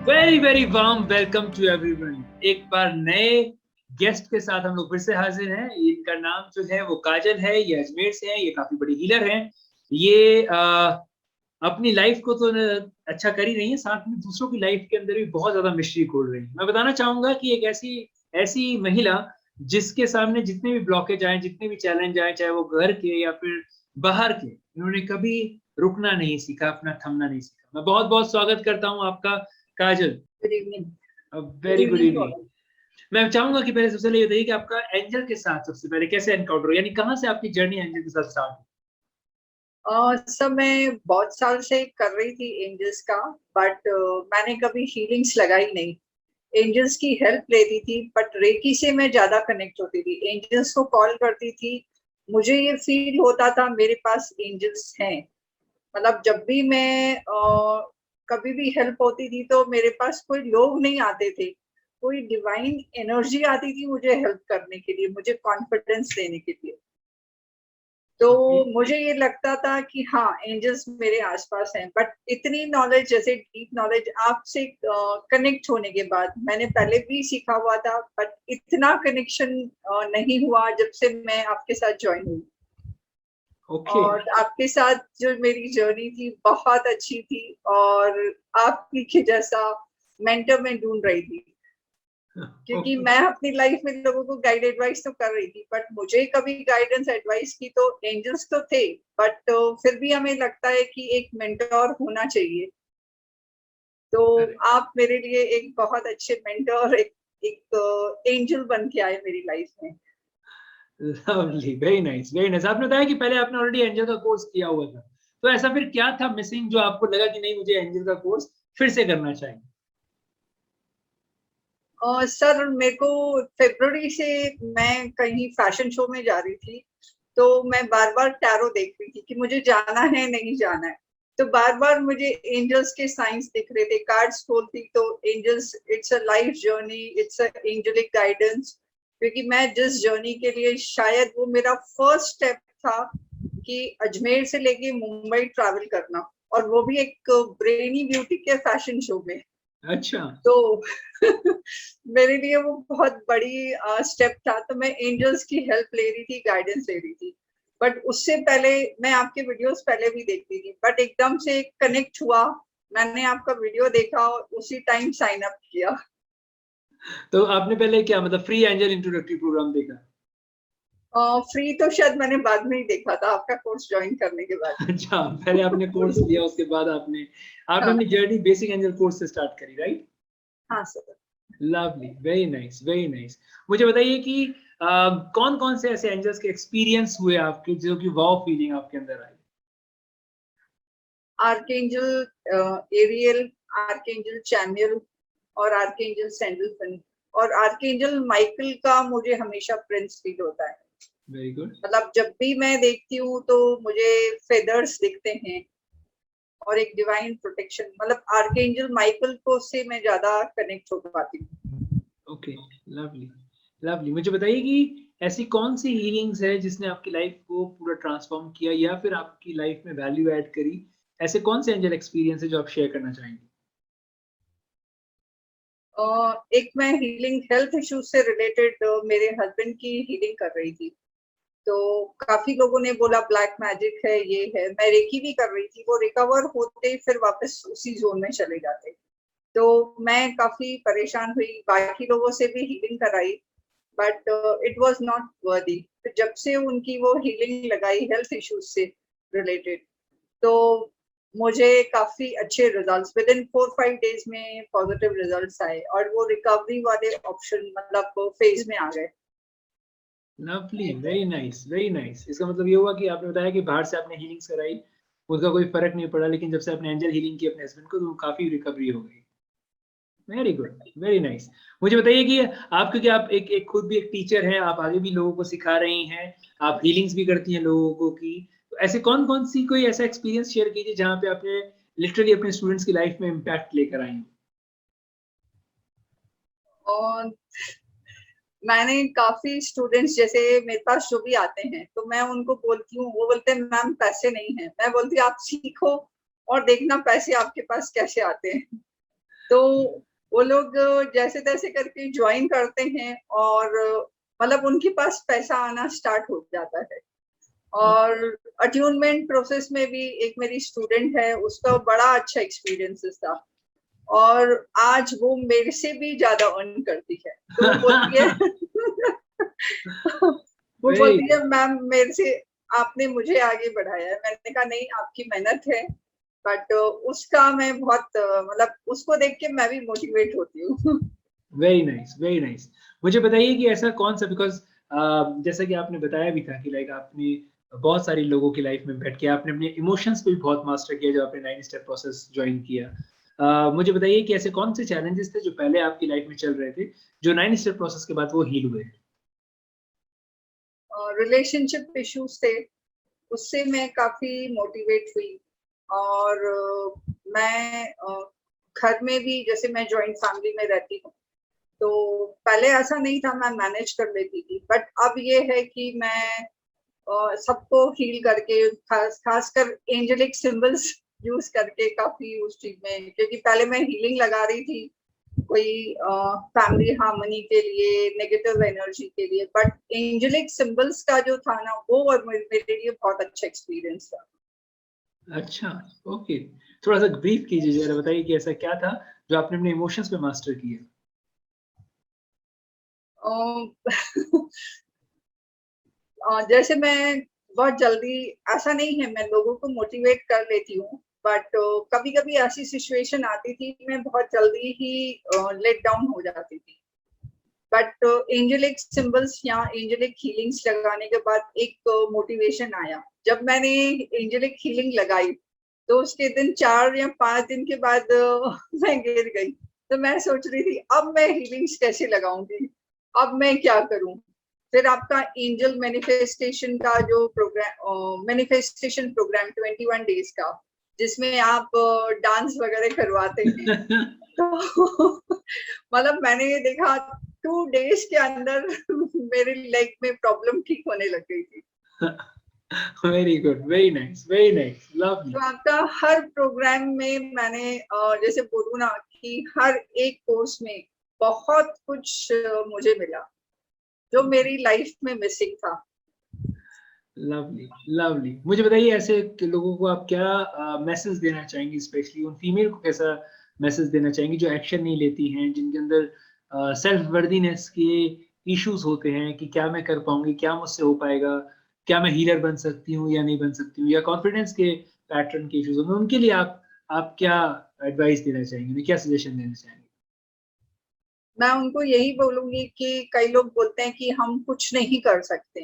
Very very warm welcome to everyone. एक बार नए गेस्ट के साथ हम लोग फिर से हाजिर हैं। इनका नाम जो है वो काजल है, ये अजमेर से है, ये काफी बड़ी हीलर हैं। ये अपनी लाइफ को तो अच्छा कर ही रही है, साथ में दूसरों की लाइफ के अंदर भी बहुत ज्यादा मिस्ट्री खोल रही है। मैं बताना चाहूंगा कि एक ऐसी ऐसी महिला जिसके सामने जितने भी ब्लॉकेज आए, जितने भी चैलेंज आए, चाहे वो घर के या फिर बाहर के, इन्होंने कभी रुकना नहीं सीखा, अपना थमना नहीं सीखा। मैं बहुत बहुत स्वागत करता हूँ आपका, Kajal. Good evening. Good very good evening to evening. All. मैं चाहूंगा कि पहले सबसे पहले ये बताइए कि आपका एंजल के साथ सबसे पहले कैसे एनकाउंटर, यानी कहाँ से आपकी जर्नी एंजल के साथ स्टार्ट हुई? सब मैं बहुत साल से कर रही थी एंजल्स का, बट मैंने कभी हीलिंग्स लगाई नहीं। एंजल्स की हेल्प लेती थी, बट रेकी से मैं ज्यादा कनेक्ट होती थी। एंजल्स को कॉल करती थी, मुझे ये फील होता था मेरे पास एंजल्स हैं। मतलब जब भी मैं कभी भी हेल्प होती थी तो मेरे पास कोई लोग नहीं आते थे, कोई डिवाइन एनर्जी आती थी मुझे हेल्प करने के लिए, मुझे कॉन्फिडेंस देने के लिए। तो ओके। मुझे ये लगता था कि हाँ, एंजल्स मेरे आसपास हैं। बट इतनी नॉलेज, जैसे डीप नॉलेज आपसे कनेक्ट होने के बाद, मैंने पहले भी सीखा हुआ था, बट इतना कनेक्शन नहीं हुआ जब से मैं आपके साथ ज्वाइन हुई। ओके। और आपके साथ जो मेरी जर्नी थी बहुत अच्छी थी, और आपकी के जैसा मेंटर मैं ढूंढ रही थी। क्योंकि ओके। मैं अपनी लाइफ में लोगों को गाइड एडवाइस तो कर रही थी, बट मुझे कभी गाइडेंस एडवाइस की तो एंजल्स तो थे। बट फिर भी हमें लगता है कि एक मेंटोर होना चाहिए। तो आप मेरे लिए एक बहुत अच्छे मेंटोर, एक एंजल बन के आए मेरी लाइफ में। Lovely, very nice very nice. आपने बताया कि पहले आपने ऑलरेडी एंजल का कोर्स किया हुआ था, तो ऐसा फिर क्या था मिसिंग जो आपको लगा कि नहीं, मुझे एंजल का कोर्स फिर से करना चाहिए? सर, मेरे को फरवरी से मैं कहीं फैशन शो में जा रही थी, तो मैं बार बार टैरो देख रही थी कि मुझे जाना है नहीं जाना है। तो बार बार मुझे एंजल्स के साइंस दिख रहे थे, कार्ड्स खोलती तो angels, it's a life journey, it's a angelic guidance. क्योंकि मैं जिस जर्नी के लिए, शायद वो मेरा फर्स्ट स्टेप था कि अजमेर से लेके मुंबई ट्रैवल करना, और वो भी एक ब्रेनी ब्यूटी के फैशन शो में। अच्छा। तो मेरे लिए वो बहुत बड़ी स्टेप था। तो मैं एंजल्स की हेल्प ले रही थी, गाइडेंस ले रही थी। बट उससे पहले मैं आपके वीडियोस पहले भी देखती थी, बट एकदम से कनेक्ट हुआ, मैंने आपका वीडियो देखा और उसी टाइम साइन अप किया। तो आपने पहले क्या मतलब फ्री एंजल इंट्रोडक्टरी प्रोग्राम देखा? फ्री तो शायद मैंने बाद में ही देखा था, आपका कोर्स ज्वाइन करने के बाद। अच्छा, पहले आपने कोर्स लिया, उसके बाद आपने आपने हाँ। अपनी जर्नी बेसिक एंजल कोर्स से स्टार्ट करी, राइट? हाँ sir. Lovely, very nice very nice. मुझे बताइए कि कौन कौन से ऐसे एंजल्स के एक्सपीरियंस हुए आपके जो कि वाव फीलिंग आपके अंदर आई? आर्कएंजल एरियल, आर्कएंजल चैमियल, और आर्कएंजल सैंडलफिन, और आर्कएंजल माइकल का मुझे हमेशा प्रिंस फील होता है। Very good. मतलब जब भी मैं देखती हूँ तो मुझे फेदर्स दिखते हैं, और एक डिवाइन प्रोटेक्शन। मतलब आर्कएंजल माइकल को से मैं ज्यादा कनेक्ट हो पाती हूँ। ओके। Lovely lovely. मुझे बताइए कि ऐसी कौन सी हीलिंग्स है जिसने आपकी लाइफ को पूरा ट्रांसफॉर्म किया या फिर आपकी लाइफ में वैल्यू ऐड करी? ऐसे कौन से एंजल एक्सपीरियंस है जो आप शेयर करना चाहेंगे? एक मैं हीलिंग हेल्थ इश्यूज से रिलेटेड मेरे हस्बैंड की हीलिंग कर रही थी। तो काफी लोगों ने बोला ब्लैक मैजिक है, ये है। मैं रेकी भी कर रही थी, वो रिकवर होते फिर वापस उसी जोन में चले जाते। तो मैं काफी परेशान हुई, बाकी लोगों से भी हीलिंग कराई, but it was not worthy. तो जब से उनकी वो हीलिंग लगाई हेल्थ इश्यूज से रिलेटेड, तो मुझे काफी अच्छे रिजल्ट्स विद इन 4-5 डेज में पॉजिटिव रिजल्ट्स आए, और वो रिकवरी वाले ऑप्शन मतलब फेज में आ गए। Lovely, very nice very nice. इसका मतलब ये हुआ कि आपने बताया कि बाहर से आपने हीलिंग्स कराई, उसका कोई फर्क नहीं पड़ा, लेकिन जब से आपने एंजल हीलिंग की अपने हस्बैंड को, तो काफी रिकवरी हो गई। Very good, very nice. मुझे बताइए कि आप, क्योंकि आप एक खुद भी एक टीचर हैं, आप आगे भी लोगों को सिखा रही हैं, आप हीलिंग्स भी करती हैं लोगों को की, तो ऐसे कौन कौन सी कोई ऐसा एक्सपीरियंस शेयर कीजिए जहाँ पे आपने लिटरली अपने स्टूडेंट्स की लाइफ में इम्पैक्ट लेकर आई हो। और मैंने काफी स्टूडेंट्स, जैसे मेरे पास जो भी आते हैं, तो मैं उनको बोलती हूँ, वो बोलते हैं मैम पैसे नहीं है। मैं बोलती हूँ आप सीखो और देखना पैसे आपके पास कैसे आते हैं। तो वो लोग जैसे तैसे करके ज्वाइन करते हैं और मतलब उनके पास पैसा आना स्टार्ट हो जाता है। और अट्यूनमेंट प्रोसेस में भी एक मेरी स्टूडेंट है, उसका बड़ा अच्छा एक्सपीरियंस था और आज वो मेरे से भी ज्यादा अर्न करती है। तो वो बोलती है वो वेरी बोलती है मैम मेरे से आपने मुझे आगे बढ़ाया है। मैंने कहा नहीं, आपकी मेहनत है, बट उसका मैं बहुत मतलब उसको देख के मैं भी मोटिवेट होती हूँ। Very nice, very nice. मुझे बताइए कि ऐसा कौन सा, बिकॉज़ जैसा कि आपने बताया भी था कि लाइक आपने बहुत सारे लोगों की लाइफ में बैठ के आपने अपने इमोशंस को भी बहुत मास्टर किया जब आपने 9 स्टेप प्रोसेस जॉइन किया। मुझे बताइए कि ऐसे कौन से चैलेंजेस थे जो पहले आपकी लाइफ में चल रहे थे, जो 9 स्टेप प्रोसेस के बाद वो हील हुए? रिलेशनशिप इश्यूज थे, उससे मैं काफी मोटिवेट हुई। और मैं घर में भी, जैसे मैं जॉइंट फैमिली में रहती हूँ, तो पहले ऐसा नहीं था, मैं मैनेज कर लेती थी, बट अब ये है कि मैं सबको हील करके, खासकर एंजेलिक सिंबल्स यूज करके काफी उस चीज में, क्योंकि पहले मैं हीलिंग लगा रही थी कोई फैमिली हार्मनी के लिए, नेगेटिव एनर्जी के लिए, बट एंजेलिक सिंबल्स का जो था ना, वो और मेरे लिए बहुत अच्छा एक्सपीरियंस था। अच्छा, ओके। थोड़ा-सा ब्रीफ कीजिए ज़रा, बताइए कि ऐसा क्या था जो आपने अपने इमोशंस पे मास्टर किया? अ, जैसे मैं बहुत जल्दी, ऐसा नहीं है, मैं लोगों को मोटिवेट कर लेती हूँ, बट कभी कभी ऐसी सिचुएशन आती थी, मैं बहुत जल्दी ही लेट डाउन हो जाती थी। बट एंजेलिक सिंबल्स या एंजेलिक हीलिंग्स लगाने के बाद एक मोटिवेशन आया। जब मैंने एंजेलिक हीलिंग लगाई, तो उसके दिन 4 या 5 दिन के बाद मैं गिर गई। तो मैं सोच रही थी अब मैं हीलिंग्स कैसे लगाऊंगी, अब मैं क्या करूं। फिर आपका एंजल मैनिफेस्टेशन का जो प्रोग्राम, मैनिफेस्टेशन प्रोग्राम 21 डेज का, जिसमें आप डांस वगैरह करवाते हैं, तो मतलब मैंने ये देखा 2 डेज के अंदर मेरे लेग में प्रॉब्लम ठीक होने लग गई थी। Very good, very nice, lovely. तो आपका हर प्रोग्राम में मैंने जैसे बोलूँ ना कि हर एक कोर्स में बहुत कुछ मुझे मिला, जो मेरी लाइफ में मिसिंग था। Lovely, lovely. मुझे बताइए ऐसे कि लोगों को आप क्या मैसेज देना चाहेंगी, स्पेशली उन फीमेल को कैसा मैसेज देना चाहेंगी जो एक्शन नहीं लेती हैं, जिनके अंदर सेल्फ वर्दीनेस के इश्यूज होते हैं कि क्या मैं कर पाऊँगी, क्या मुझसे हो पाएगा, क्या मैं हीलर बन सकती हूँ या नहीं बन सकती हूँ, या कॉन्फिडेंस के पैटर्न के इश्यूज होंगे, उनके लिए आप क्या एडवाइस देना चाहेंगी? उन्हें क्या सजेशन देना चाहेंगे? मैं उनको यही बोलूंगी कि कई लोग बोलते हैं कि हम कुछ नहीं कर सकते,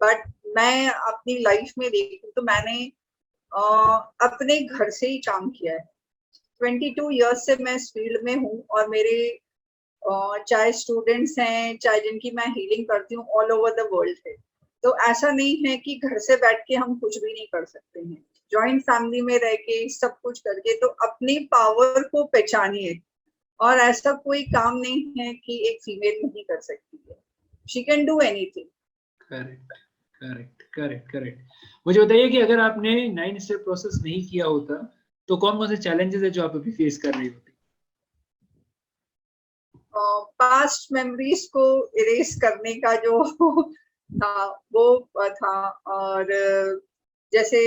बट मैं अपनी लाइफ में देखूं तो मैंने अपने घर से ही काम किया है। 22 ईयर्स से मैं इस फील्ड में हूँ, और मेरे चाहे स्टूडेंट्स हैं, चाहे जिनकी मैं हीलिंग करती हूँ, ऑल ओवर द वर्ल्ड है। तो ऐसा नहीं है कि घर से बैठ के हम कुछ भी नहीं कर सकते हैं। जॉइंट फैमिली में रह के सब कुछ करके, तो अपनी पावर को पहचानिए, और ऐसा कोई काम नहीं है कि एक फीमेल नहीं कर सकती है। She can do anything. Correct, correct, correct, correct. मुझे बताइए कि अगर आपने 9 स्टेप प्रोसेस नहीं किया होता, तो कौन-कौन से चैलेंजेस हैं जो आप अभी फेस कर रही होती? पास्ट मेमोरीज को इरेज करने का जो था, वो था। और जैसे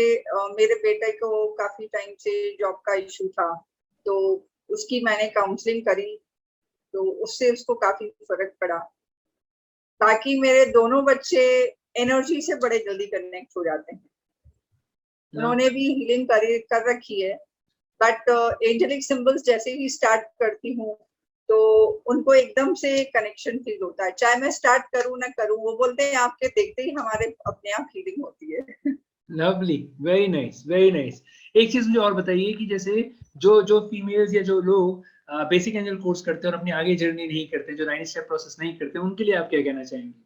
मेरे बेटे को काफी टाइम से जॉब का इशू था, तो उसकी मैंने काउंसलिंग करी, तो उससे उसको काफी फर्क पड़ा। ताकि मेरे दोनों बच्चे एनर्जी से बड़े जल्दी कनेक्ट हो जाते हैं। लव उन्होंने भी हीलिंग कर रखी है, बट एंजेलिक सिंबल्स जैसे ही स्टार्ट करती हूँ, तो उनको एकदम से कनेक्शन फील होता है। चाहे मैं स्टार्ट करूँ ना करूँ, वो बोलते हैं आपके देखते ही हमारे अपने आप हीलिंग होती है। Lovely, very nice, very nice. एक चीज़ मुझे और बताइए कि जैसे जो जो फीमेल्स या जो लोग बेसिक एंजल कोर्स करते हैं और अपनी आगे जर्नी नहीं करते, जो 9 स्टेप प्रोसेस नहीं करते, उनके लिए आप क्या कहना चाहेंगी?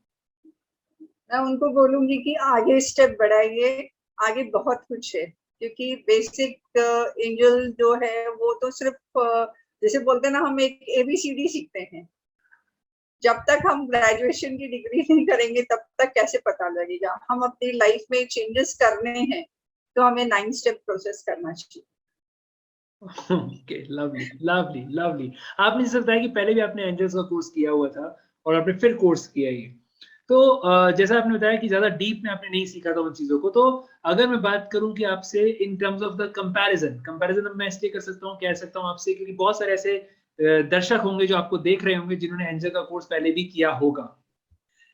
मैं उनको बोलूंगी कि आगे स्टेप बढ़ाइए, आगे बहुत कुछ है। क्योंकि बेसिक एंजल जो है वो तो सिर्फ जैसे बोलते हैं ना, हम एक ABCD सीखते हैं। जब तक हम ग्रेजुएशन की डिग्री नहीं करेंगे, तब तक कैसे पता लगेगा। हम अपनी लाइफ में चेंजेस करने हैं, तो हमें 9 स्टेप प्रोसेस करना चाहिए। Okay, lovely, lovely, lovely. आपने जैसे बताया कि पहले भी आपने एंजल्स का कोर्स किया हुआ था और आपने फिर कोर्स किया ये। तो जैसा आपने बताया कि ज़्यादा डीप में आपने नहीं सीखा था उन चीज़ों को, तो अगर मैं बात करूँ कि आपसे in terms of the comparison, comparison अब मैं इसलिए कर सकता हूँ, कह सकता हूँ आपसे क्योंकि बहुत सारे ऐसे दर्शक होंगे जो आपको देख रहे होंगे जिन्होंने एंजल का कोर्स पहले भी किया होगा।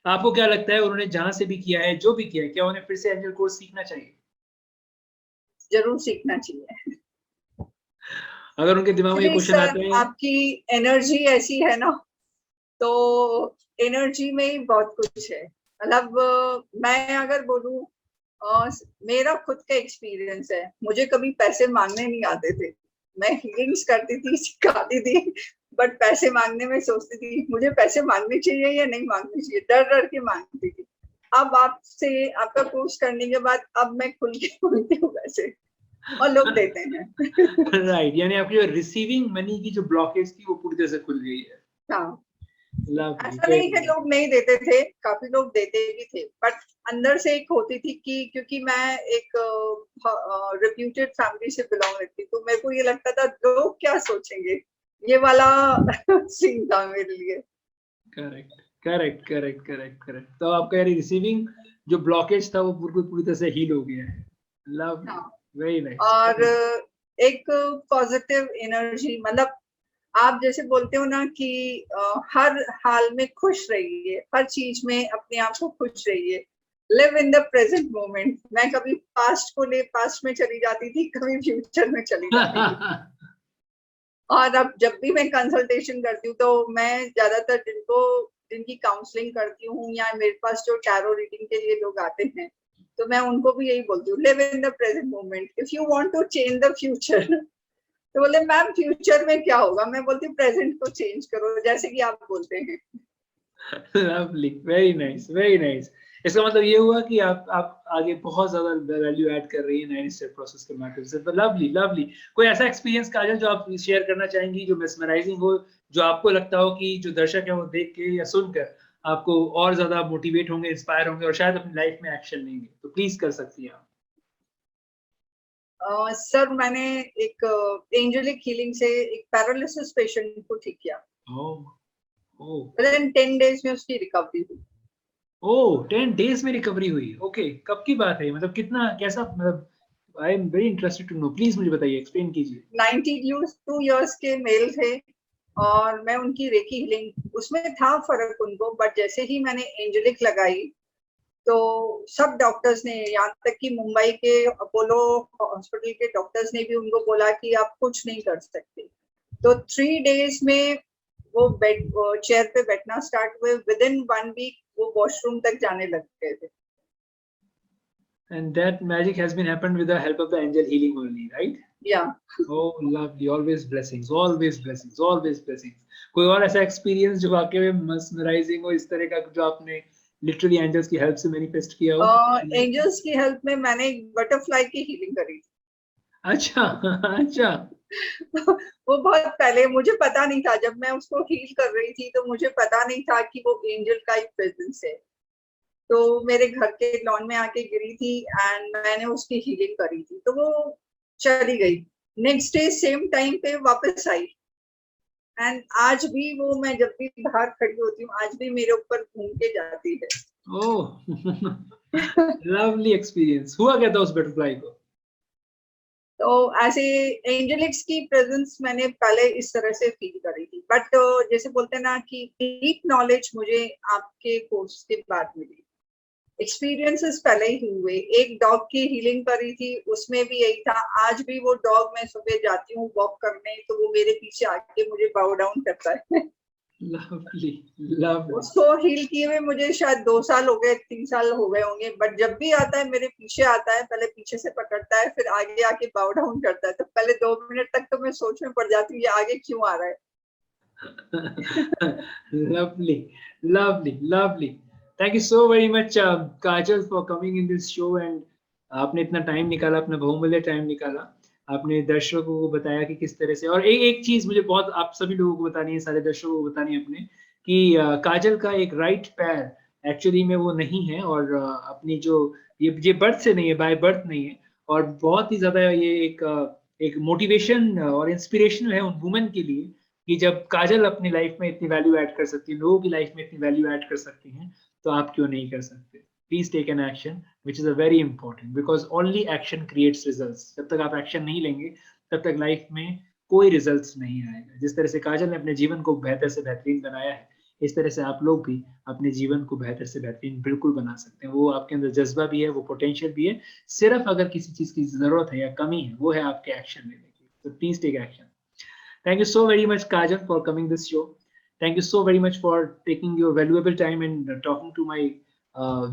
आपको क्या लगता है उन्होंने जहाँ से भी किया है, जो भी किया है, क्या उन्हें फिर से एंजल कोर्स सीखना चाहिए? जरूर सीखना चाहिए। अगर उनके दिमाग में ये एक्चुअली क्वेश्चन सर, आते हैं। आपकी एनर्जी ऐसी है ना, तो एनर्जी में ही बहुत कुछ है। मतलब मैं अगर बोलूं, मेरा खुद का एक्सपीरियंस है, मुझे कभी पैसे मांगने नहीं आते थे। मैं हीलिंग्स करती थी, सिखाती थी, बट पैसे मांगने में सोचती थी मुझे पैसे मांगने चाहिए या नहीं मांगने चाहिए, डर डर के मांगती थी। अब आपसे, आपका कोर्स करने के बाद अब मैं खुल के बोलती हूँ वैसे, और लोग देते हैं। राइट, यानी आपकी जो रिसीविंग मनी की जो ब्लॉकेज थी वो पूरी तरह से खुल गई है। हाँ, लवली, ऐसा नहीं वेरी कि नाइस। लोग नहीं देते थे, काफी लोग देते भी थे, बट अंदर से एक होती थी कि क्योंकि मैं एक रिप्यूटेड फैमिली से बिलोंग करती, तो मेरे को ये लगता था लोग क्या सोचेंगे, ये वाला सीन था मेरे लिए। Correct, correct, correct, correct, correct. तो आपका यानी रिसीविंग जो ब्लॉकेज था वो बिल्कुल पूरी तरह से हील हो गया है। लवली, हाँ, वेरी नाइस, और वेरी। एक पॉजिटिव एनर्जी, मतलब आप जैसे बोलते हो ना कि हर हाल में खुश रहिए, हर चीज में अपने आप को खुश रहिए, live in the present moment. मैं कभी पास्ट को ले पास्ट में चली जाती थी, कभी फ्यूचर में चली जाती थी। और अब जब भी मैं कंसल्टेशन करती हूँ तो मैं ज्यादातर जिनकी काउंसलिंग करती हूँ, या मेरे पास जो टैरो रीडिंग के लिए लोग आते हैं, तो मैं उनको भी यही बोलती हूँ, live in the present moment, if you want to change the future. तो बोले मैम फ्यूचर में क्या होगा, मैं बोलती हूँ प्रेजेंट को चेंज करो, जैसे कि आप बोलते हैं। Lovely, very nice, very nice. इसका मतलब ये हुआ कि आप आगे बहुत ज़्यादा वैल्यू ऐड कर रही हैं 9 स्टेप प्रोसेस के माध्यम से। तो लवली, लवली। कोई ऐसा एक्सपीरियंस काजल जो आप शेयर करना चाहेंगी जो मेस्मराइजिंग हो, जो आपको लगता हो कि जो दर्शक हैं वो देख के या सुनकर आपको और ज़्यादा मोटिवेट होंगे, इंस्पायर होंगे और शायद अपनी लाइफ में एक्शन लेंगे? तो प्लीज़ कर सकती हैं आप। सर, मैंने एक एंजेलिक हीलिंग से एक पैरालिसिस पेशेंट को ठीक किया। ओह! ओह! विद इन 10 डेज में उसकी रिकवरी हुई। ओह! 10 डेज़ में रिकवरी हुई। ओके, कब की बात है? मतलब कितना कैसा मतलब I am very interested to know. Please मुझे बताइए, एक्सप्लेन कीजिए। 92 ईयर्स के मेल थे, और मैं उनकी रेकी हीलिंग, उसमें था फर्क उनको, बट जैसे ही मैंने एंजेलिक लगाई, तो सब डॉक्टर्स ने, यहाँ तक कि मुंबई के अपोलो हॉस्पिटल के डॉक्टर्स ने भी उनको बोला कि आप कुछ नहीं कर सकते। तो 3 डेज में वो बेड चेयर पे बैठना स्टार्ट हुए, विद इन 1 वीक वो वॉशरूम तक जाने लग गए थे। And that magic has been happened with the help of the angel healing only, right? या Oh, lovely. Always blessings, always blessings, always blessings. कोई और ऐसा एक्सपीरियंस जो वाकई में mesmerizing हो इस तरह का जो आपने लिटरली एंजल्स की हेल्प से मैनिफेस्ट किया हो अपनी लाइफ में? एंजल्स की हेल्प में मैंने एक बटरफ्लाई की हीलिंग करी थी। अच्छा, अच्छा। वो बहुत पहले, मुझे पता नहीं था, जब मैं उसको हील कर रही थी तो मुझे पता नहीं था कि वो एंजल का ही प्रेजेंस है। तो मेरे घर के लॉन में आके गिरी थी, एंड मैंने उसकी हीलिंग करी थी, तो वो चली गई। नेक्स्ट डे सेम टाइम पे वापस आई, एंड आज भी वो, मैं जब भी बाहर खड़ी होती हूँ, आज भी मेरे ऊपर घूम के जाती है। ओह, लवली एक्सपीरियंस। हुआ क्या था उस बटरफ्लाई को? तो ऐसे एंजेलिक्स की प्रेजेंस मैंने पहले इस तरह से फील करी थी, बट जैसे बोलते हैं ना कि डीप नॉलेज मुझे आपके कोर्स के बाद मिली। एक्सपीरियंसेस पहले ही हुए, एक डॉग की हीलिंग करी थी, उसमें भी यही था। आज भी वो डॉग, मैं सुबह जाती हूँ वॉक करने, तो वो मेरे पीछे आके मुझे बाउ डाउन करता है। Lovely, lovely. उसको हील किए हुए मुझे शायद 2 साल हो गए, 3 साल हो गए होंगे, बट जब भी आता है मेरे पीछे आता है, पहले पीछे से पकड़ता है, फिर आगे आके बाउ डाउन करता है। तो पहले 2 मिनट तक तो मैं सोच में पड़ जाती हूँ ये आगे क्यों आ रहा है। Lovely, lovely, lovely. Thank you so very much, Kajal, for coming in this show and आपने इतना टाइम निकाला, अपना बहुमूल्य टाइम निकाला। आपने दर्शकों को बताया कि किस तरह से और एक चीज़ मुझे बहुत आप सभी लोगों को बतानी है, सारे दर्शकों को बतानी है अपने कि काजल का एक राइट पैर एक्चुअली में वो नहीं है और अपनी जो ये बर्थ से नहीं है, बाय बर्थ नहीं है और बहुत ही ज़्यादा ये एक एक मोटिवेशन और इंस्पिरेशन है उन वुमेन के लिए कि जब काजल अपनी लाइफ में इतनी वैल्यू ऐड कर सकती है, लोगों की लाइफ में इतनी वैल्यू ऐड कर सकती हैं, तो आप क्यों नहीं कर सकते? Please take an action which is a very important, because only action creates results. जब तक आप एक्शन नहीं लेंगे तब तक लाइफ में कोई रिजल्ट्स नहीं आएगा। जिस तरह से काजल ने अपने जीवन को बेहतर से बेहतरीन बनाया है, इस तरह से आप लोग भी अपने जीवन को बेहतर से बेहतरीन बिल्कुल बना सकते हैं। वो आपके अंदर जज्बा भी है, वो पोटेंशियल भी है। सिर्फ अगर किसी चीज की जरूरत है या कमी है, वो है आपके एक्शन लेने की। तो please take action. Thank you so very much, Kajal, for coming this show. Thank you so very much for taking your valuable time and talking to my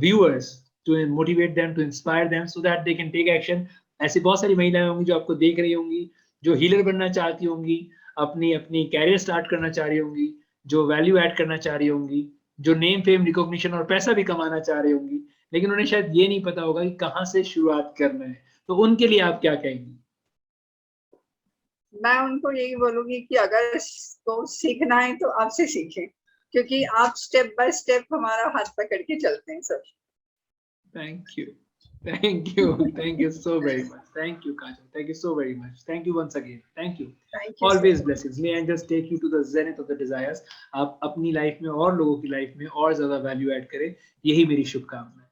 viewers to motivate them, to inspire them, so that they can take action. ऐसी बहुत सारी महिलाएं होंगी जो आपको देख रही होंगी, जो हीलर बनना चाहती होंगी, अपनी अपनी कैरियर स्टार्ट करना चाह रही होंगी, जो वैल्यू ऐड करना चाह रही होंगी, जो नेम फेम रिकॉग्निशन और पैसा भी कमाना चाह रही होंगी, लेकिन उन्हें शायद ये नहीं पता होगा कि कहाँ से शुरुआत करना है। तो उनके लिए आप क्या कहेंगी? मैं उनको यही बोलूंगी कि अगर तो सीखना है तो आपसे सीखें, क्योंकि आप स्टेप बाय स्टेप हमारा हाथ पकड़ के चलते हैं sir. Thank you. Thank you. Thank you so very much. Thank you, Kajal. Thank you so very much. Thank you once again. Thank you. Thank you Always sir. blessings. May I just take you to the zenith of the desires. आप अपनी life में और लोगों की life में और ज्यादा value add करें, यही मेरी शुभकामना है।